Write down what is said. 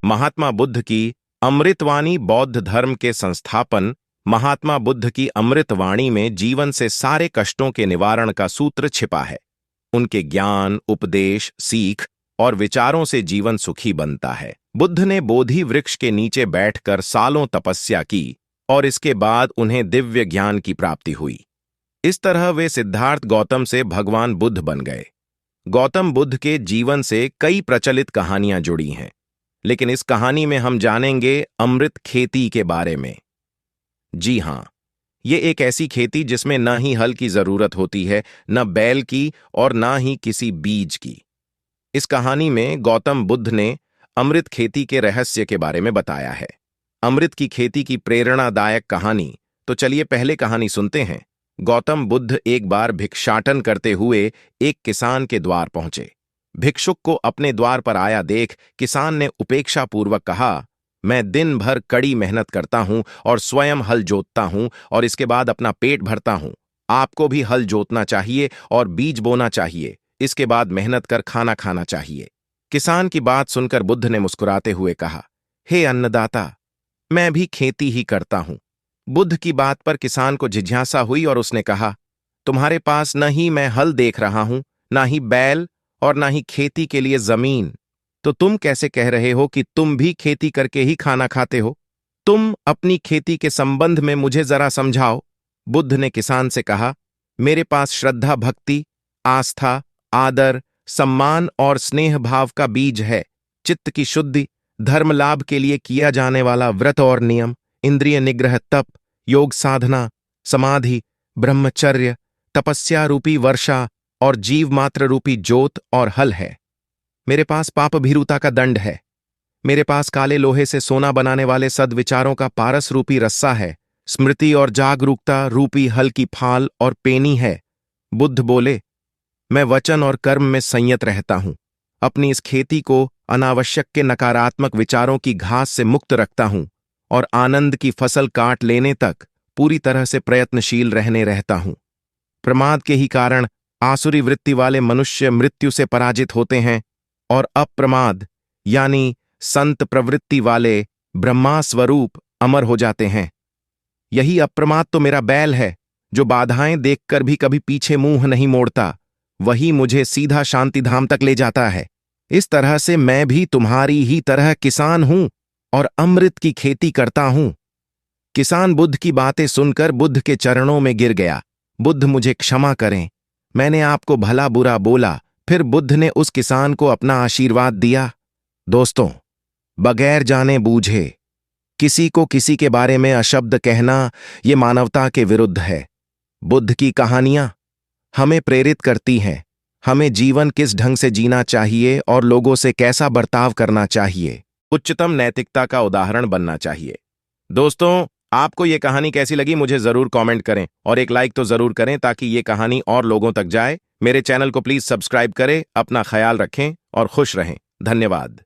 महात्मा बुद्ध की अमृतवाणी बौद्ध धर्म के संस्थापन महात्मा बुद्ध की अमृतवाणी में जीवन से सारे कष्टों के निवारण का सूत्र छिपा है। उनके ज्ञान, उपदेश, सीख और विचारों से जीवन सुखी बनता है। बुद्ध ने बोधि वृक्ष के नीचे बैठकर सालों तपस्या की और इसके बाद उन्हें दिव्य ज्ञान की प्राप्ति हुई। इस तरह वे सिद्धार्थ गौतम से भगवान बुद्ध बन गए। गौतम बुद्ध के जीवन से कई प्रचलित कहानियां जुड़ी हैं, लेकिन इस कहानी में हम जानेंगे अमृत खेती के बारे में। जी हां, ये एक ऐसी खेती जिसमें न ही हल की जरूरत होती है, न बैल की और न ही किसी बीज की। इस कहानी में गौतम बुद्ध ने अमृत खेती के रहस्य के बारे में बताया है। अमृत की खेती की प्रेरणादायक कहानी। तो चलिए पहले कहानी सुनते हैं। गौतम बुद्ध एक बार भिक्षाटन करते हुए एक किसान के द्वार पहुंचे। भिक्षुक को अपने द्वार पर आया देख किसान ने उपेक्षापूर्वक कहा, मैं दिन भर कड़ी मेहनत करता हूं और स्वयं हल जोतता हूं और इसके बाद अपना पेट भरता हूं। आपको भी हल जोतना चाहिए और बीज बोना चाहिए, इसके बाद मेहनत कर खाना खाना चाहिए। किसान की बात सुनकर बुद्ध ने मुस्कुराते हुए कहा, हे अन्नदाता, मैं भी खेती ही करता हूं। बुद्ध की बात पर किसान को जिज्ञासा हुई और उसने कहा, तुम्हारे पास न ही मैं हल देख रहा हूं, ना ही बैल और ना ही खेती के लिए जमीन, तो तुम कैसे कह रहे हो कि तुम भी खेती करके ही खाना खाते हो? तुम अपनी खेती के संबंध में मुझे जरा समझाओ। बुद्ध ने किसान से कहा, मेरे पास श्रद्धा, भक्ति, आस्था, आदर, सम्मान और स्नेह भाव का बीज है। चित्त की शुद्धि, धर्म लाभ के लिए किया जाने वाला व्रत और नियम, इंद्रिय निग्रह, तप, योग साधना, समाधि, ब्रह्मचर्य, तपस्या रूपी वर्षा और जीव मात्र रूपी ज्योत और हल है। मेरे पास पाप भीरुता का दंड है। मेरे पास काले लोहे से सोना बनाने वाले सद्विचारों का पारस रूपी रस्सा है। स्मृति और जागरूकता रूपी हल की फाल और पेनी है। बुद्ध बोले, मैं वचन और कर्म में संयत रहता हूं। अपनी इस खेती को अनावश्यक के नकारात्मक विचारों की घास से मुक्त रखता हूं और आनंद की फसल काट लेने तक पूरी तरह से प्रयत्नशील रहता हूं। प्रमाद के ही कारण आसुरी वृत्ति वाले मनुष्य मृत्यु से पराजित होते हैं और अप्रमाद यानी संत प्रवृत्ति वाले ब्रह्मा स्वरूप अमर हो जाते हैं। यही अप्रमाद तो मेरा बैल है, जो बाधाएं देखकर भी कभी पीछे मुंह नहीं मोड़ता। वही मुझे सीधा शांतिधाम तक ले जाता है। इस तरह से मैं भी तुम्हारी ही तरह किसान हूं और अमृत की खेती करता हूं। किसान बुद्ध की बातें सुनकर बुद्ध के चरणों में गिर गया। बुद्ध, मुझे क्षमा करें, मैंने आपको भला बुरा बोला। फिर बुद्ध ने उस किसान को अपना आशीर्वाद दिया। दोस्तों, बगैर जाने बूझे किसी को किसी के बारे में अशब्द कहना ये मानवता के विरुद्ध है। बुद्ध की कहानियां हमें प्रेरित करती हैं, हमें जीवन किस ढंग से जीना चाहिए और लोगों से कैसा बर्ताव करना चाहिए। उच्चतम नैतिकता का उदाहरण बनना चाहिए। दोस्तों, आपको ये कहानी कैसी लगी मुझे जरूर कमेंट करें और एक लाइक तो जरूर करें ताकि ये कहानी और लोगों तक जाए। मेरे चैनल को प्लीज सब्सक्राइब करें। अपना ख्याल रखें और खुश रहें। धन्यवाद।